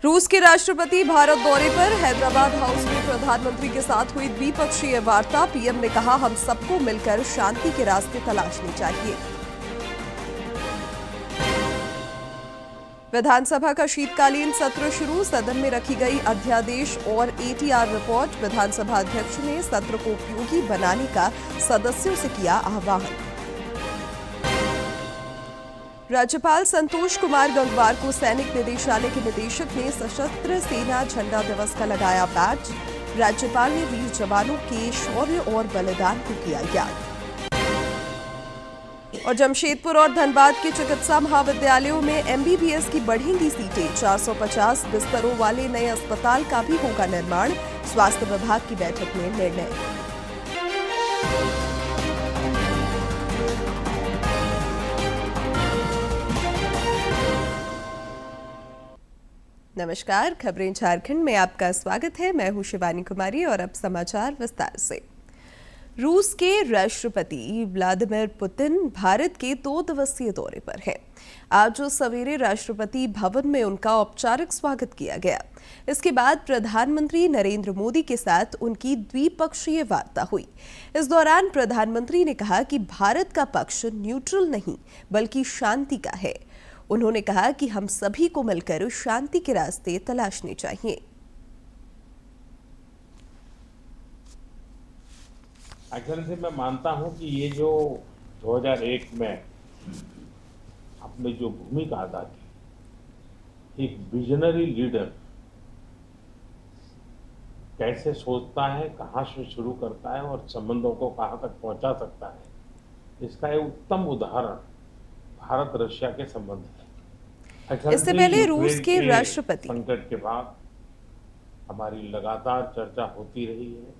रूस के राष्ट्रपति भारत दौरे पर हैदराबाद हाउस में प्रधानमंत्री के साथ हुई द्विपक्षीय वार्ता। पीएम ने कहा, हम सबको मिलकर शांति के रास्ते तलाशने चाहिए। विधानसभा का शीतकालीन सत्र शुरू। सदन में रखी गई अध्यादेश और एटीआर रिपोर्ट। विधानसभा अध्यक्ष ने सत्र को उपयोगी बनाने का सदस्यों से किया आह्वान। राज्यपाल संतोष कुमार गंगवार को सैनिक निदेशालय के निदेशक ने सशस्त्र सेना झंडा दिवस का लगाया बैज। राज्यपाल ने वीर जवानों के शौर्य और बलिदान को किया याद। और जमशेदपुर और धनबाद के चिकित्सा महाविद्यालयों में एमबीबीएस की बढ़ेंगी सीटें। 450 बिस्तरों वाले नए अस्पताल का भी होगा निर्माण। स्वास्थ्य विभाग की बैठक में निर्णय। नमस्कार, खबरें झारखंड में आपका स्वागत है। मैं हूं शिवानी कुमारी और अब समाचार विस्तार से। रूस के राष्ट्रपति व्लादिमीर पुतिन भारत के 2 दिवसीय दौरे पर हैं। आज सवेरे राष्ट्रपति भवन में उनका औपचारिक स्वागत किया गया। इसके बाद प्रधानमंत्री नरेंद्र मोदी के साथ उनकी द्विपक्षीय वार्ता हुई। इस दौरान प्रधानमंत्री ने कहा कि भारत का पक्ष न्यूट्रल नहीं बल्कि शांति का है। उन्होंने कहा कि हम सभी को मिलकर शांति के रास्ते तलाशने चाहिए। एक्चुअली मैं मानता हूं कि ये जो 2001 में अपनी जो भूमिका अदा की, एक विजनरी लीडर कैसे सोचता है, कहां से शुरू करता है और संबंधों को कहां तक पहुंचा सकता है, इसका एक उत्तम उदाहरण भारत रशिया के संबंध है। इससे पहले रूस के राष्ट्रपति संकट के बाद हमारी लगातार चर्चा होती रही है।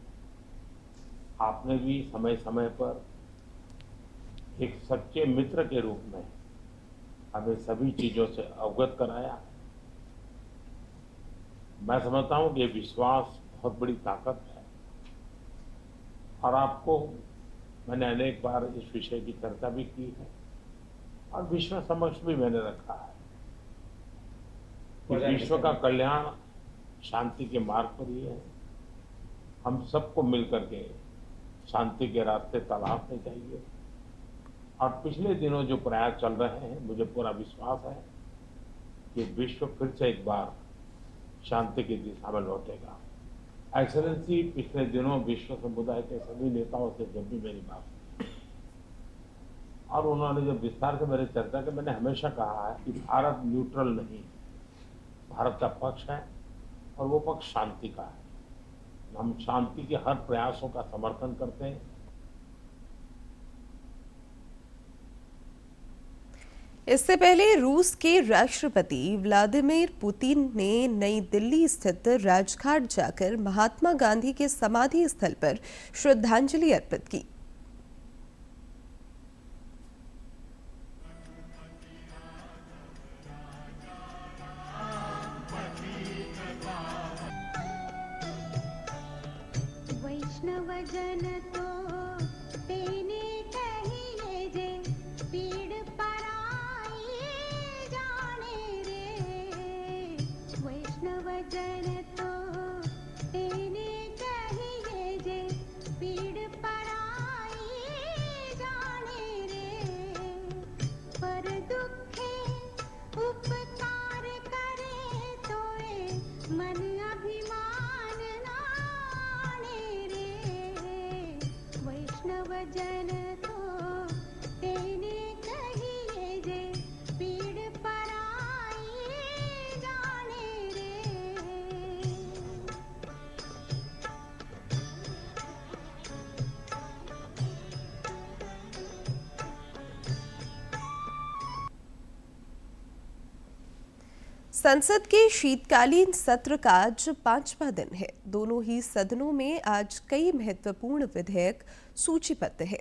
आपने भी समय समय पर एक सच्चे मित्र के रूप में हमें सभी चीजों से अवगत कराया। मैं समझता हूं कि ये विश्वास बहुत बड़ी ताकत है और आपको मैंने अनेक बार इस विषय की चर्चा भी की है और विश्व समक्ष भी मैंने रखा है कि विश्व का कल्याण शांति के मार्ग पर ही है। हम सबको मिलकर के शांति के रास्ते तलाशने चाहिए और पिछले दिनों जो प्रयास चल रहे हैं, मुझे पूरा विश्वास है कि विश्व फिर से एक बार शांति की दिशा में लौटेगा। एक्सेलेंसी, पिछले दिनों विश्व समुदाय के सभी नेताओं से जब भी मेरी बात और उन्होंने जब विस्तार से मेरी चर्चा की, मैंने हमेशा कहा है कि भारत न्यूट्रल नहीं, भारत का पक्ष है और वो पक्ष शांति का है। हम शांति के हर प्रयासों का समर्थन करते हैं। इससे पहले रूस के राष्ट्रपति व्लादिमीर पुतिन ने नई दिल्ली स्थित राजघाट जाकर महात्मा गांधी के समाधि स्थल पर श्रद्धांजलि अर्पित की। जन तो तेने कहिए जे पीड़ पराई जाने रे। वैष्णव जन तो तेने कहिए जे पीड़ पराई जाने रे। पर दुखे उपकार करे तोए मन अभिमान नाने रे। जन तो तेने कहिए जे पीड़ पराई जाने रे। संसद के शीतकालीन सत्र का आज 5वां दिन है। दोनों ही सदनों में आज कई महत्वपूर्ण विधेयक सूचीबद्ध हैं।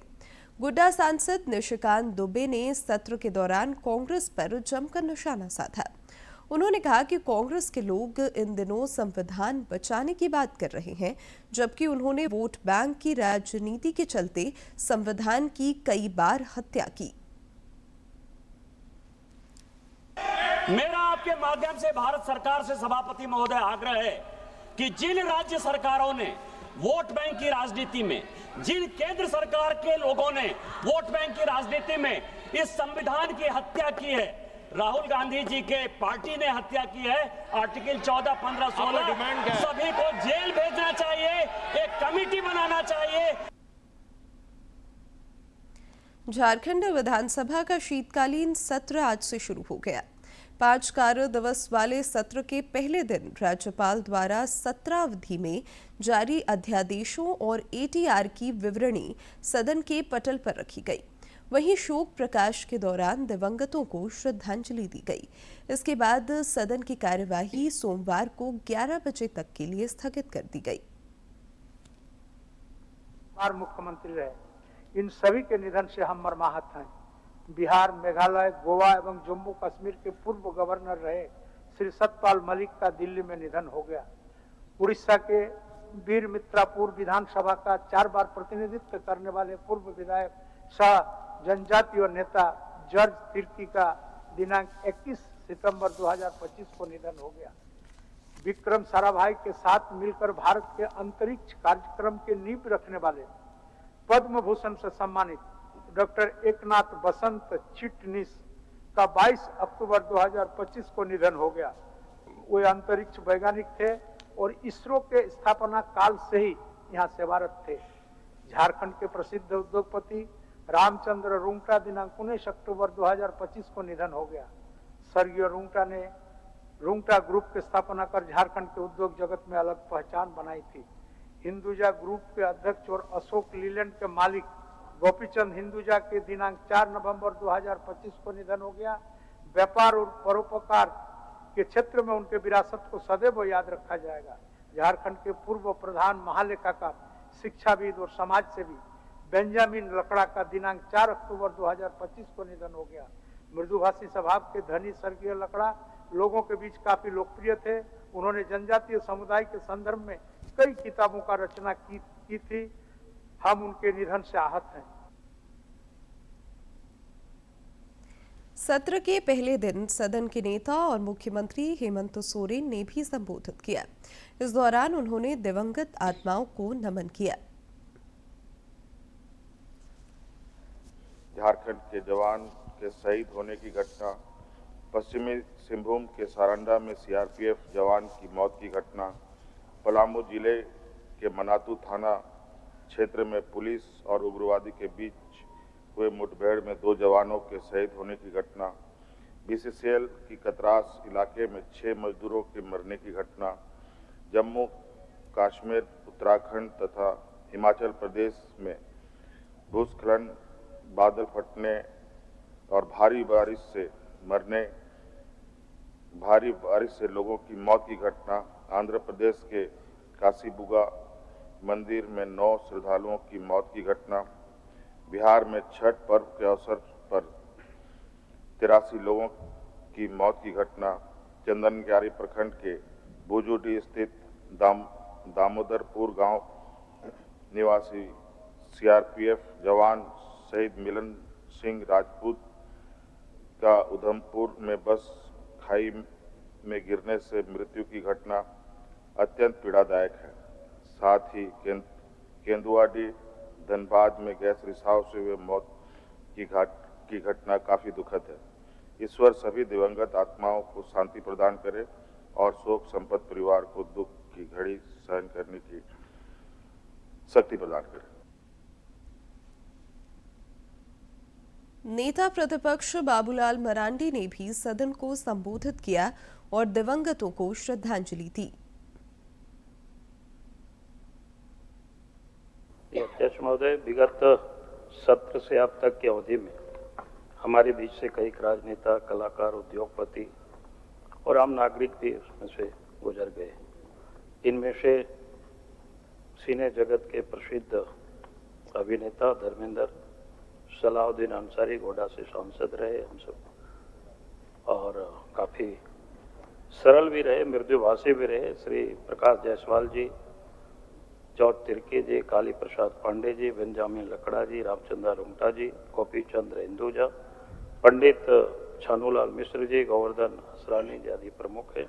गुड्डा सांसद निशिकांत दुबे ने सत्र के दौरान कांग्रेस पर जमकर निशाना साधा। उन्होंने कहा कि कांग्रेस के लोग इन दिनों संविधान बचाने की बात कर रहे हैं, जबकि उन्होंने वोट बैंक की राजनीति के चलते संविधान की कई बार हत्या की। मेरा आपके माध्यम से भारत सरकार से सभापति महोदय आग्रह है कि जिन राज्य सरकारों ने वोट बैंक की राजनीति में, जिन केंद्र सरकार के लोगों ने वोट बैंक की राजनीति में इस संविधान की हत्या की है, राहुल गांधी जी के पार्टी ने हत्या की है, आर्टिकल 14, 15, 16 सभी को जेल भेजना चाहिए, एक कमेटी बनाना चाहिए। झारखंड विधानसभा का शीतकालीन सत्र आज से शुरू हो गया। 5 कार्य दिवस वाले सत्र के पहले दिन राज्यपाल द्वारा सत्रावधि में जारी अध्यादेशों और एटीआर की विवरणी सदन के पटल पर रखी गई। वहीं शोक प्रकाश के दौरान दिवंगतों को श्रद्धांजलि दी गई। इसके बाद सदन की कार्यवाही सोमवार को 11 बजे तक के लिए स्थगित कर दी गई। मुख्यमंत्री रहे, इन सभी के निधन से हम मर्माहत हैं। बिहार, मेघालय, गोवा एवं जम्मू कश्मीर के पूर्व गवर्नर रहे श्री सतपाल मलिक का दिल्ली में निधन हो गया। उड़ीसा के वीर मित्रापुर विधानसभा का 4 बार प्रतिनिधित्व करने वाले पूर्व विधायक सह जनजातीय नेता जॉर्ज तिर्की का दिनांक 21 सितंबर 2025 को निधन हो गया। विक्रम साराभाई के साथ मिलकर भारत के अंतरिक्ष कार्यक्रम के नींव रखने वाले पद्म भूषण से सम्मानित डॉक्टर एकनाथ बसंत चिटनिस का 22 अक्टूबर 2025 को निधन हो गया। वे अंतरिक्ष वैज्ञानिक थे और इसरो के स्थापना काल से ही यहाँ सेवारत थे। झारखंड के प्रसिद्ध उद्योगपति रामचंद्र रुंगटा दिनांक 19 अक्टूबर 2025 को निधन हो गया। स्वर्गीय रुंगटा ने रुंगटा ग्रुप की स्थापना कर झारखंड के उद्योग जगत में अलग पहचान बनाई थी। हिंदुजा ग्रुप के अध्यक्ष और अशोक लीलैंड के मालिक गोपीचंद हिंदुजा के दिनांक 4 नवंबर 2025 को निधन हो गया। व्यापार और परोपकार के क्षेत्र में उनके विरासत को सदैव याद रखा जाएगा। झारखंड के पूर्व प्रधान महालेखाकार, शिक्षाविद और समाज सेवी बेंजामिन लकड़ा का दिनांक 4 अक्टूबर 2025 को निधन हो गया। मृदुभाषी स्वभाव के धनी स्वर्गीय लकड़ा लोगों के बीच काफी लोकप्रिय थे। उन्होंने जनजातीय समुदाय के संदर्भ में कई किताबों का रचना की थी। हम उनके निधन से आहत हैं। सत्र के पहले दिन सदन के नेता और मुख्यमंत्री हेमंत सोरेन ने भी संबोधित किया। इस दौरान उन्होंने दिवंगत आत्माओं को नमन किया। झारखंड के जवान के शहीद होने की घटना, पश्चिमी सिंहभूम के सारंडा में सीआरपीएफ जवान की मौत की घटना, पलामू जिले के मनातू थाना क्षेत्र में पुलिस और उग्रवादी के बीच हुए मुठभेड़ में 2 जवानों के शहीद होने की घटना, बीसीसीएल की कतरास इलाके में 6 मजदूरों के मरने की घटना, जम्मू कश्मीर, उत्तराखंड तथा हिमाचल प्रदेश में भूस्खलन, बादल फटने और भारी बारिश से लोगों की मौत की घटना, आंध्र प्रदेश के काशीबुगा मंदिर में 9 श्रद्धालुओं की मौत की घटना, बिहार में छठ पर्व के अवसर पर 83 लोगों की मौत की घटना, चंदनग्यारी प्रखंड के बुजुडी स्थित दामोदरपुर गांव निवासी सीआरपीएफ जवान शहीद मिलन सिंह राजपूत का उधमपुर में बस खाई में गिरने से मृत्यु की घटना अत्यंत पीड़ादायक है। साथ ही केंदुआडी धनबाद में गैस रिसाव से हुए मौत की घटना काफी दुखद है। ईश्वर सभी दिवंगत आत्माओं को शांति प्रदान करे और शोक संपन्न परिवार को दुख की घड़ी सहन करने की शक्ति प्रदान करे। नेता प्रतिपक्ष बाबूलाल मरांडी ने भी सदन को संबोधित किया और दिवंगतों को श्रद्धांजलि दी। अध्यक्ष महोदय, विगत सत्र से अब तक की अवधि में हमारे बीच से कई राजनेता, कलाकार, उद्योगपति और आम नागरिक भी उसमें से गुजर गए। इनमें से सिने जगत के प्रसिद्ध अभिनेता धर्मेंद्र सलाउद्दीन अंसारी गोडा से सांसद रहे हम सब, और काफ़ी सरल भी रहे, मृदुभाषी भी रहे। श्री प्रकाश जायसवाल जी, जॉर्ज तिर्की जी, काली प्रसाद पांडे जी, बेंजामिन लकड़ा जी, रामचंद्र रुंगटा जी, गोपी चंद्र हिंदुजा, पंडित छानूलाल मिश्र जी, गोवर्धन असरानी जी आदि प्रमुख हैं।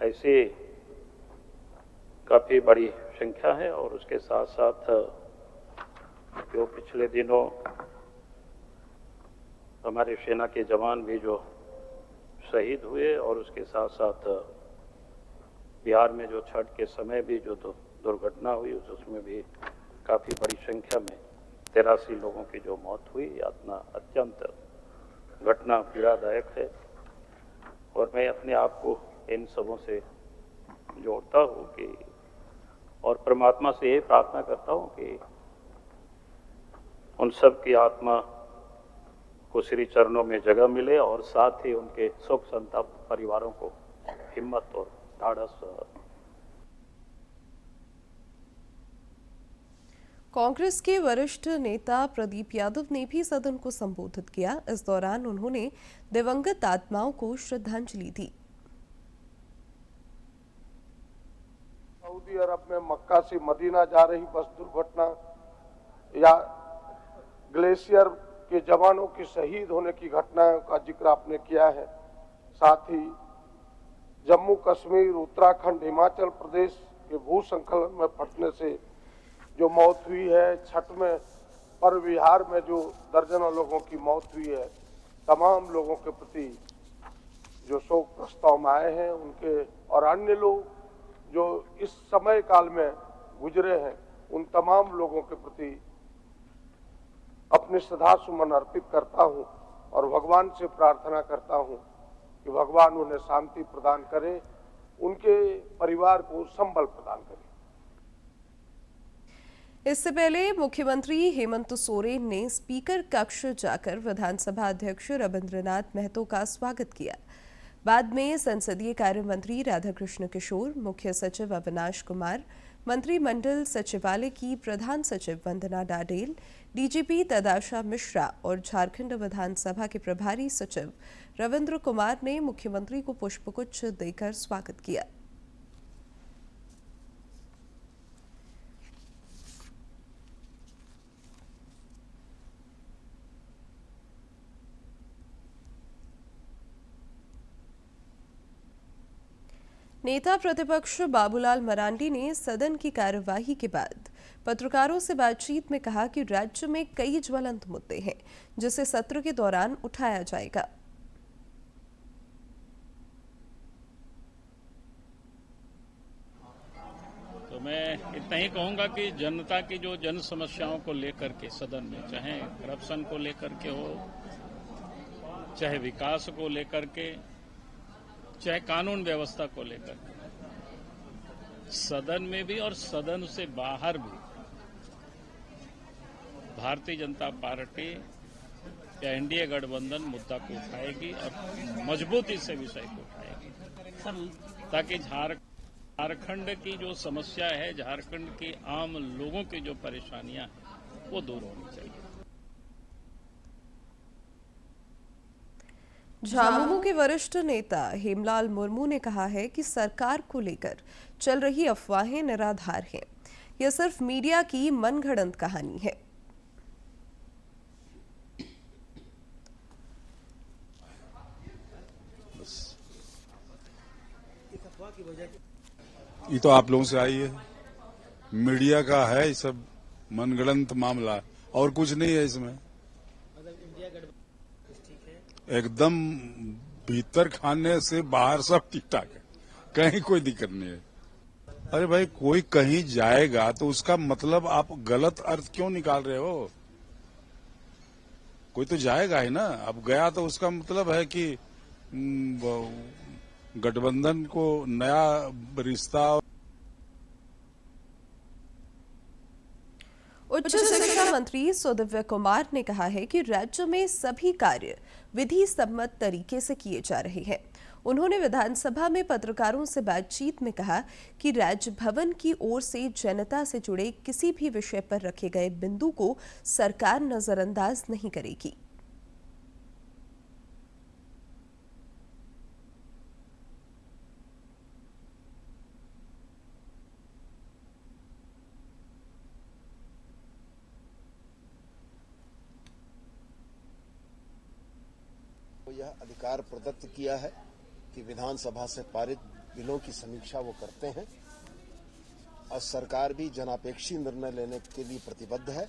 ऐसी काफ़ी बड़ी संख्या है और उसके साथ साथ जो पिछले दिनों हमारे सेना के जवान भी जो शहीद हुए और उसके साथ साथ बिहार में जो छठ के समय भी जो दुर्घटना हुई उसमें भी काफ़ी बड़ी संख्या में 83 लोगों की जो मौत हुई, यातना अत्यंत घटना पीड़ादायक है। और मैं अपने आप को इन सबों से जोड़ता हूँ कि और परमात्मा से ये प्रार्थना करता हूँ कि उन सब की आत्मा को श्री चरणों में जगह मिले और साथ ही उनके शोक संतप्त परिवारों को हिम्मत और ढाढ़स। कांग्रेस के वरिष्ठ नेता प्रदीप यादव ने भी सदन को संबोधित किया। इस दौरान उन्होंने दिवंगत आत्माओं को श्रद्धांजलि दी। सऊदी अरब में मक्का से मदीना जा रही बस दुर्घटना या ग्लेशियर के जवानों के शहीद होने की घटनाओं का जिक्र आपने किया है। साथ ही जम्मू कश्मीर, उत्तराखंड, हिमाचल प्रदेश के भूस्खलन में फटने से जो मौत हुई है, छठ में पर बिहार में जो दर्जनों लोगों की मौत हुई है, तमाम लोगों के प्रति जो शोक प्रस्ताव में आए हैं उनके और अन्य लोग जो इस समय काल में गुजरे हैं उन तमाम लोगों के प्रति अपने श्रद्धा सुमन अर्पित करता हूं और भगवान से प्रार्थना करता हूं कि भगवान उन्हें शांति प्रदान करे, उनके परिवार को संबल प्रदान करे। इससे पहले मुख्यमंत्री हेमंत सोरेन ने स्पीकर कक्ष जाकर विधानसभा अध्यक्ष रविंद्रनाथ महतो का स्वागत किया। बाद में संसदीय कार्य मंत्री राधाकृष्ण किशोर, मुख्य सचिव अविनाश कुमार, मंत्रिमंडल सचिवालय की प्रधान सचिव वंदना डाडेल, डीजीपी तदाशा मिश्रा और झारखंड विधानसभा के प्रभारी सचिव रविंद्र कुमार ने मुख्यमंत्री को पुष्पगुच्छ देकर स्वागत किया। नेता प्रतिपक्ष बाबूलाल मरांडी ने सदन की कार्यवाही के बाद पत्रकारों से बातचीत में कहा कि राज्य में कई ज्वलंत मुद्दे हैं जिसे सत्र के दौरान उठाया जाएगा। तो मैं इतना ही कहूंगा कि जनता की जो जन समस्याओं को लेकर के सदन में, चाहे करप्शन को लेकर के हो, चाहे विकास को लेकर के, चाहे कानून व्यवस्था को लेकर, सदन में भी और सदन से बाहर भी भारतीय जनता पार्टी या एनडीए गठबंधन मुद्दा को उठाएगी और मजबूती से विषय को उठाएगी ताकि झारखंड की जो समस्या है, झारखंड की आम लोगों की जो परेशानियां हैं वो दूर होनी चाहिए। झामुमो के वरिष्ठ नेता हेमलाल मुर्मू ने कहा है कि सरकार को लेकर चल रही अफवाहें निराधार हैं। यह सिर्फ मीडिया की मनगढ़ंत कहानी है। ये तो आप लोगों से आई है, मीडिया का है, ये सब मनगढ़ंत मामला और कुछ नहीं है इसमें। एकदम भीतर खाने से बाहर सब ठीक ठाक है, कहीं कोई दिक्कत नहीं है। अरे भाई, कोई कहीं जाएगा तो उसका मतलब आप गलत अर्थ क्यों निकाल रहे हो? कोई तो जाएगा ही ना। अब गया तो उसका मतलब है कि गठबंधन को नया रिश्ता। उच्च शिक्षा मंत्री सुदिव्य कुमार ने कहा है कि राज्य में सभी कार्य विधि सम्मत तरीके से किए जा रहे हैं। उन्होंने विधानसभा में पत्रकारों से बातचीत में कहा कि राजभवन की ओर से जनता से जुड़े किसी भी विषय पर रखे गए बिंदु को सरकार नजरअंदाज नहीं करेगी। अधिकार प्रदत्त किया है कि विधानसभा से पारित बिलों की समीक्षा वो करते हैं और सरकार भी जनापेक्षी निर्णय लेने के लिए प्रतिबद्ध है।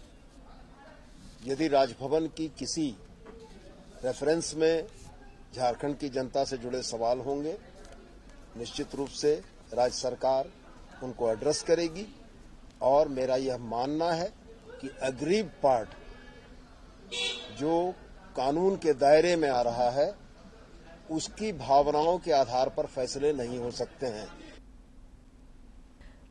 यदि राजभवन की किसी रेफरेंस में झारखंड की जनता से जुड़े सवाल होंगे, निश्चित रूप से राज्य सरकार उनको एड्रेस करेगी और मेरा यह मानना है कि अग्रीव पार्ट जो कानून के दायरे में आ रहा है उसकी भावनाओं के आधार पर फैसले नहीं हो सकते हैं।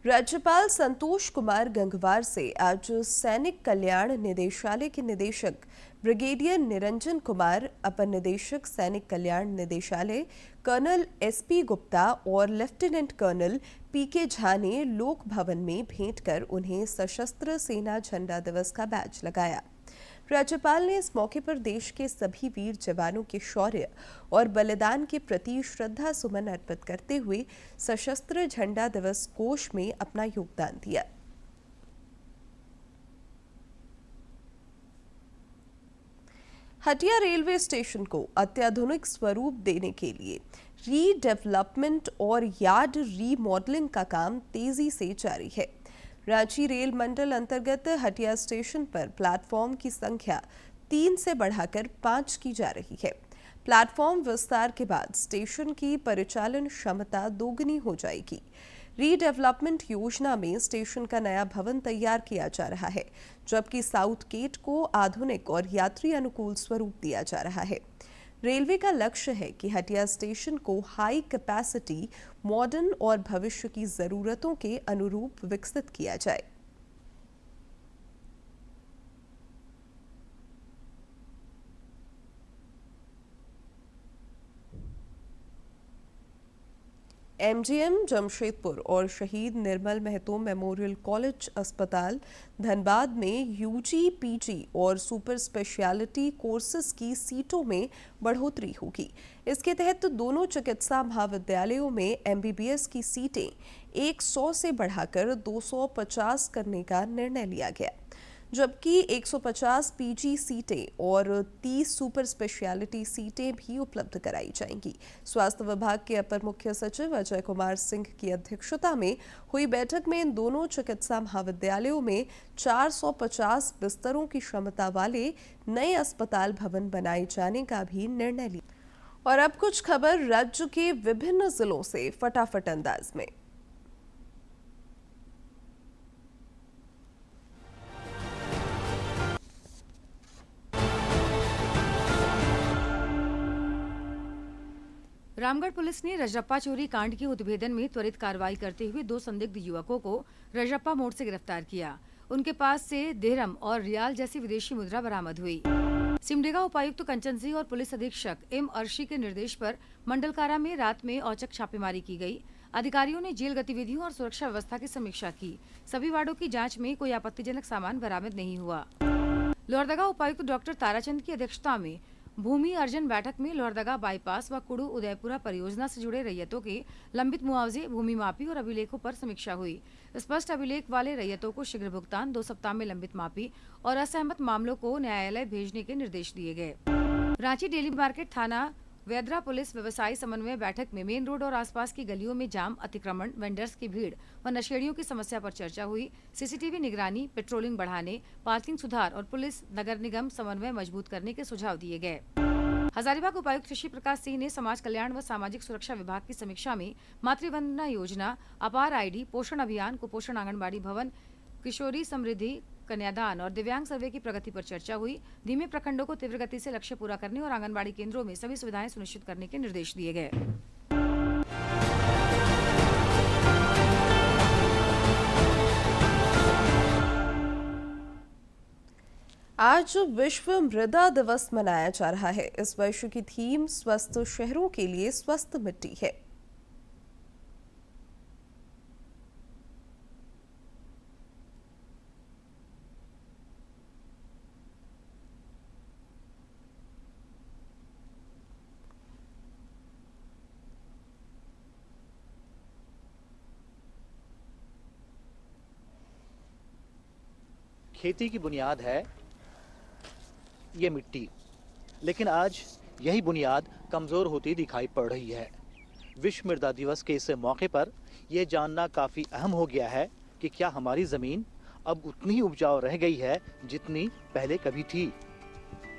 राज्यपाल संतोष कुमार गंगवार से आज सैनिक कल्याण निदेशालय के निदेशक ब्रिगेडियर निरंजन कुमार, अपर निदेशक सैनिक कल्याण निदेशालय कर्नल एसपी गुप्ता और लेफ्टिनेंट कर्नल पीके झा ने लोक भवन में भेंट कर उन्हें सशस्त्र सेना झंडा दिवस का बैज लगाया। राज्यपाल ने इस मौके पर देश के सभी वीर जवानों के शौर्य और बलिदान के प्रति श्रद्धा सुमन अर्पित करते हुए सशस्त्र झंडा दिवस कोष में अपना योगदान दिया। हटिया रेलवे स्टेशन को अत्याधुनिक स्वरूप देने के लिए रीडेवलपमेंट और यार्ड रीमॉडलिंग का काम तेजी से जारी है। रांची रेल मंडल अंतर्गत हटिया स्टेशन पर प्लेटफॉर्म की संख्या 3 से बढ़ाकर 5 की जा रही है। प्लेटफॉर्म विस्तार के बाद स्टेशन की परिचालन क्षमता दोगुनी हो जाएगी। रीडेवलपमेंट योजना में स्टेशन का नया भवन तैयार किया जा रहा है, जबकि साउथ गेट को आधुनिक और यात्री अनुकूल स्वरूप दिया जा रहा है। रेलवे का लक्ष्य है कि हटिया स्टेशन को हाई कैपेसिटी, मॉडर्न और भविष्य की जरूरतों के अनुरूप विकसित किया जाए। एमजीएम जमशेदपुर और शहीद निर्मल महतो मेमोरियल कॉलेज अस्पताल धनबाद में यूजी, पीजी और सुपर स्पेशलिटी कोर्सेज की सीटों में बढ़ोतरी होगी। इसके तहत दोनों चिकित्सा महाविद्यालयों में एमबीबीएस की सीटें 100 से बढ़ाकर 250 करने का निर्णय लिया गया, जबकि 150 पीजी सीटें और 30 सुपर स्पेशलिटी सीटें भी उपलब्ध कराई जाएंगी। स्वास्थ्य विभाग के अपर मुख्य सचिव अजय कुमार सिंह की अध्यक्षता में हुई बैठक में इन दोनों चिकित्सा महाविद्यालयों में 450 बिस्तरों की क्षमता वाले नए अस्पताल भवन बनाए जाने का भी निर्णय लिया। और अब कुछ खबर राज्य के विभिन्न जिलों से फटाफट अंदाज में। रामगढ़ पुलिस ने रजरप्पा चोरी कांड के उद्भेदन में त्वरित कार्रवाई करते हुए 2 संदिग्ध युवकों को रजरप्पा मोड़ से गिरफ्तार किया। उनके पास से दिरहम और रियाल जैसी विदेशी मुद्रा बरामद हुई। सिमडेगा उपायुक्त कंचन सिंह और पुलिस अधीक्षक एम अर्शी के निर्देश पर मंडल कारा में रात में औचक छापेमारी की गई। अधिकारियों ने जेल गतिविधियों और सुरक्षा व्यवस्था की समीक्षा की। सभी वार्डों की जाँच में कोई आपत्तिजनक सामान बरामद नहीं हुआ। लोहरदगा उपायुक्त डॉक्टर ताराचंद की अध्यक्षता में भूमि अर्जन बैठक में लोहरदगा बाईपास व कुड़ू उदयपुरा परियोजना से जुड़े रैयतों के लंबित मुआवजे, भूमि मापी और अभिलेखों पर समीक्षा हुई। स्पष्ट अभिलेख वाले रैयतों को शीघ्र भुगतान, 2 सप्ताह में लंबित मापी और असहमत मामलों को न्यायालय भेजने के निर्देश दिए गए। रांची डेली मार्केट थाना वेदरा पुलिस व्यवसायी समन्वय बैठक में मेन रोड और आसपास की गलियों में जाम, अतिक्रमण, वेंडर्स की भीड़ व नशेड़ियों की समस्या पर चर्चा हुई। सीसीटीवी निगरानी, पेट्रोलिंग बढ़ाने, पार्किंग सुधार और पुलिस नगर निगम समन्वय मजबूत करने के सुझाव दिए गए। हजारीबाग उपायुक्त शशि प्रकाश सिंह ने समाज कल्याण व सामाजिक सुरक्षा विभाग की समीक्षा में मातृवंदना योजना, अपार आईडी, पोषण अभियान, कुपोषण आंगनबाड़ी भवन, किशोरी समृद्धि, कन्यादान और दिव्यांग सर्वे की प्रगति पर चर्चा हुई। धीमे प्रखंडों को तीव्र गति से लक्ष्य पूरा करने और आंगनबाड़ी केंद्रों में सभी सुविधाएं सुनिश्चित करने के निर्देश दिए गए। आज विश्व मृदा दिवस मनाया जा रहा है। इस वर्ष की थीम स्वस्थ शहरों के लिए स्वस्थ मिट्टी है। खेती की बुनियाद है ये मिट्टी, लेकिन आज यही बुनियाद कमजोर होती दिखाई पड़ रही है। विश्व मृदा दिवस के इस मौके पर यह जानना काफी अहम हो गया है कि क्या हमारी जमीन अब उतनी ही उपजाऊ रह गई है जितनी पहले कभी थी।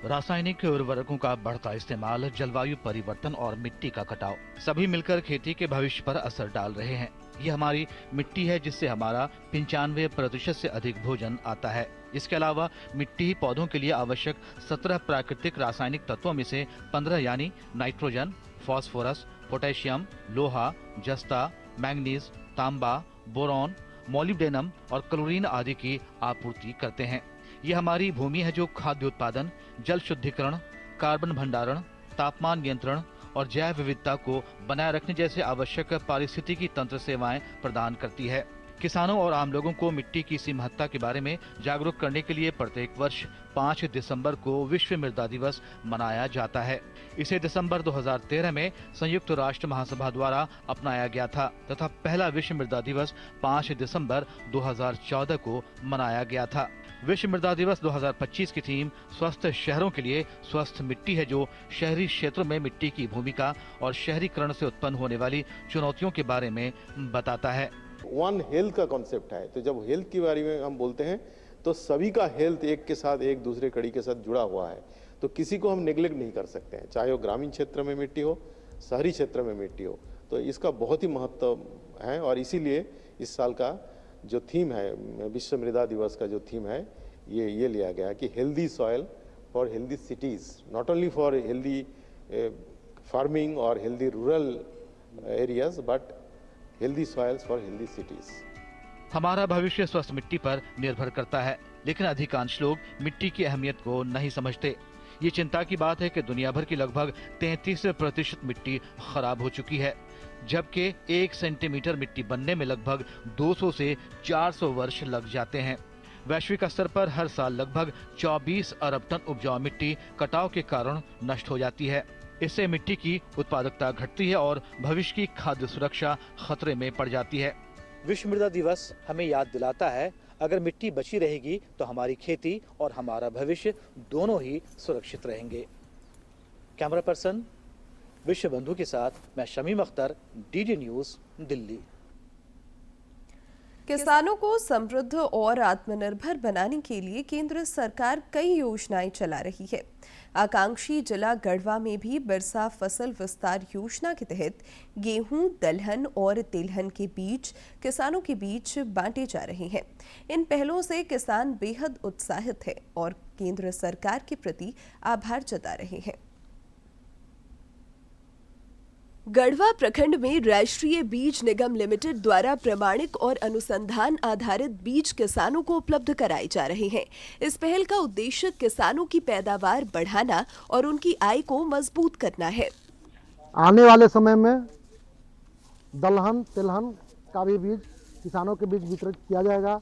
रासायनिक उर्वरकों का बढ़ता इस्तेमाल, जलवायु परिवर्तन और मिट्टी का कटाव सभी मिलकर खेती के भविष्य पर असर डाल रहे हैं। ये हमारी मिट्टी है जिससे हमारा 95% से अधिक भोजन आता है। इसके अलावा मिट्टी ही पौधों के लिए आवश्यक 17 प्राकृतिक रासायनिक तत्वों में से 15 यानी नाइट्रोजन, फास्फोरस, पोटेशियम, लोहा, जस्ता, मैंगनीज, तांबा, बोरॉन, मोलिब्डेनम और क्लोरीन आदि की आपूर्ति करते हैं। ये हमारी भूमि है जो खाद्य उत्पादन, जल शुद्धिकरण, कार्बन भंडारण, तापमान नियंत्रण और जैव विविधता को बनाए रखने जैसे आवश्यक पारिस्थितिकी तंत्र सेवाएं प्रदान करती है। किसानों और आम लोगों को मिट्टी की इसी महत्ता के बारे में जागरूक करने के लिए प्रत्येक वर्ष 5 दिसंबर को विश्व मृदा दिवस मनाया जाता है। इसे दिसंबर 2013 में संयुक्त राष्ट्र महासभा द्वारा अपनाया गया था तथा पहला विश्व मृदा दिवस 5 दिसंबर 2014 को मनाया गया था। विश्व मृदा दिवस 2025 की थीम स्वस्थ शहरों के लिए स्वस्थ मिट्टी है, जो शहरी क्षेत्रों में मिट्टी की भूमिका और शहरीकरण से उत्पन्न होने वाली चुनौतियों के बारे में बताता है। वन हेल्थ का कॉन्सेप्ट है, तो जब हेल्थ के बारे में हम बोलते हैं तो सभी का हेल्थ एक के साथ एक दूसरे कड़ी के साथ जुड़ा हुआ है, तो किसी को हम नेग्लेक्ट नहीं कर सकते हैं, चाहे वो ग्रामीण क्षेत्र में मिट्टी हो, शहरी क्षेत्र में मिट्टी हो। तो इसका बहुत ही महत्व है और इसीलिए इस साल का जो थीम है, विश्व मृदा दिवस का जो थीम है, ये लिया गया कि healthy soil for healthy cities, not only for healthy farming और healthy rural areas but healthy soils for healthy cities. हमारा भविष्य स्वस्थ मिट्टी पर निर्भर करता है, लेकिन अधिकांश लोग मिट्टी की अहमियत को नहीं समझते। ये चिंता की बात है कि दुनिया भर की लगभग 33% मिट्टी खराब हो चुकी है, जबकि 1 सेंटीमीटर मिट्टी बनने में लगभग 200 से 400 वर्ष लग जाते हैं। वैश्विक स्तर पर हर साल लगभग 24 अरब टन उपजाऊ मिट्टी कटाव के कारण नष्ट हो जाती है। इससे मिट्टी की उत्पादकता घटती है और भविष्य की खाद्य सुरक्षा खतरे में पड़ जाती है। विश्व मृदा दिवस हमें याद दिलाता है, अगर मिट्टी बची रहेगी तो हमारी खेती और हमारा भविष्य दोनों ही सुरक्षित रहेंगे। कैमरा पर्सन विश्व बंधु के साथ मैं शमीम अख्तर, डीडी न्यूज, दिल्ली। किसानों को समृद्ध और आत्मनिर्भर बनाने के लिए केंद्र सरकार कई योजनाएं चला रही है। आकांक्षी जिला गढ़वा में भी बिरसा फसल विस्तार योजना के तहत गेहूं, दलहन और तिलहन के बीज किसानों के बीच बांटे जा रहे हैं। इन पहलों से किसान बेहद उत्साहित है और केंद्र सरकार के प्रति आभार जता रहे हैं। गढ़वा प्रखंड में राष्ट्रीय बीज निगम लिमिटेड द्वारा प्रमाणिक और अनुसंधान आधारित बीज किसानों को उपलब्ध कराए जा रहे हैं। इस पहल का उद्देश्य किसानों की पैदावार बढ़ाना और उनकी आय को मजबूत करना है। आने वाले समय में दलहन, तिलहन का भी बीज किसानों के बीच वितरित किया जाएगा।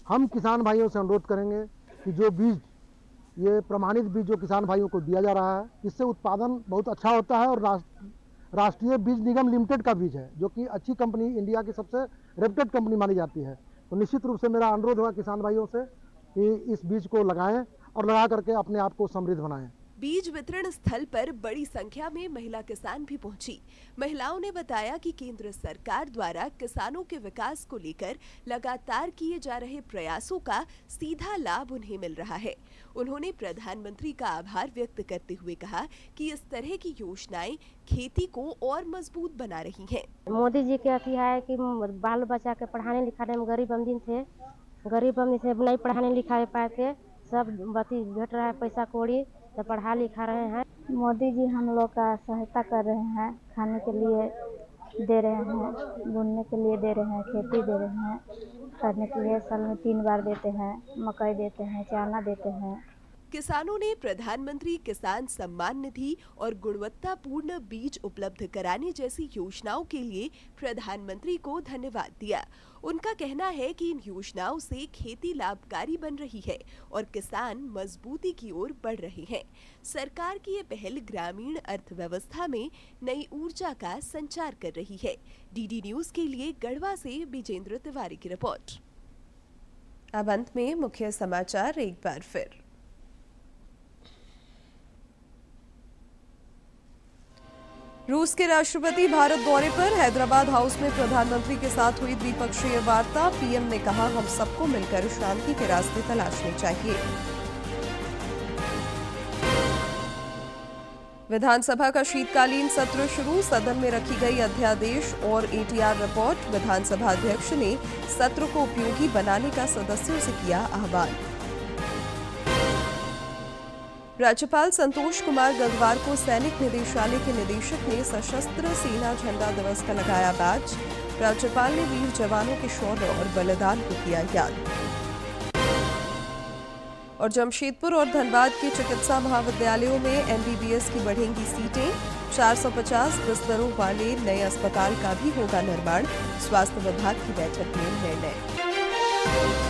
हम किसान भाइयों से अनुरोध करेंगे कि जो बीज, ये प्रमाणित बीज जो किसान भाइयों को दिया जा रहा है, इससे उत्पादन बहुत अच्छा होता है और राष्ट्रीय बीज निगम लिमिटेड का बीज है, जो कि अच्छी कंपनी, इंडिया की सबसे रेप्यूटेड कंपनी मानी जाती है। तो निश्चित रूप से मेरा अनुरोध होगा किसान भाइयों से कि इस बीज को लगाएं और लगा करके अपने आप को समृद्ध बनाएं। बीज वितरण स्थल पर बड़ी संख्या में महिला किसान भी पहुंची। महिलाओं ने बताया कि केंद्र सरकार द्वारा किसानों के विकास को लेकर लगातार किए जा रहे प्रयासों का सीधा लाभ उन्हें मिल रहा है। उन्होंने प्रधानमंत्री का आभार व्यक्त करते हुए कहा कि इस तरह की योजनाएं खेती को और मजबूत बना रही हैं। मोदी जी के अथी है कि बाल बच्चा के पढ़ाने लिखाने में गरीब आमदनी से नहीं पढ़ाने लिखा पाए थे, सब बती घट रहा है, पैसा कौड़ी तो पढ़ा लिखा रहे हैं। मोदी जी हम लोग का सहायता कर रहे हैं, खाने के लिए दे रहे हैं, बुनने के लिए दे रहे हैं, खेती दे रहे हैं, करने के लिए साल में 3 बार देते हैं, मकई देते हैं, चना देते हैं। किसानों ने प्रधानमंत्री किसान सम्मान निधि और गुणवत्तापूर्ण बीज उपलब्ध कराने जैसी योजनाओं के लिए प्रधानमंत्री को धन्यवाद दिया। उनका कहना है कि इन योजनाओं से खेती लाभकारी बन रही है और किसान मजबूती की ओर बढ़ रहे हैं। सरकार की ये पहल ग्रामीण अर्थव्यवस्था में नई ऊर्जा का संचार कर रही है। डीडी न्यूज के लिए गढ़वा से विजेंद्र तिवारी की रिपोर्ट। अब अंत में मुख्य समाचार एक बार फिर। रूस के राष्ट्रपति भारत दौरे पर, हैदराबाद हाउस में प्रधानमंत्री के साथ हुई द्विपक्षीय वार्ता। पीएम ने कहा, हम सबको मिलकर शांति के रास्ते तलाशने चाहिए। विधानसभा का शीतकालीन सत्र शुरू, सदन में रखी गई अध्यादेश और एटीआर रिपोर्ट। विधानसभा अध्यक्ष ने सत्र को उपयोगी बनाने का सदस्यों से किया आह्वान। राज्यपाल संतोष कुमार गंगवार को सैनिक निदेशालय के निदेशक ने सशस्त्र सेना झंडा दिवस का लगाया बैच। राज्यपाल ने वीर जवानों के शौर्य और बलिदान को किया याद। और जमशेदपुर और धनबाद के चिकित्सा महाविद्यालयों में एमबीबीएस की बढ़ेंगी सीटें। 450 बिस्तरों वाले नए अस्पताल का भी होगा निर्माण। स्वास्थ्य विभाग की बैठक में निर्णय।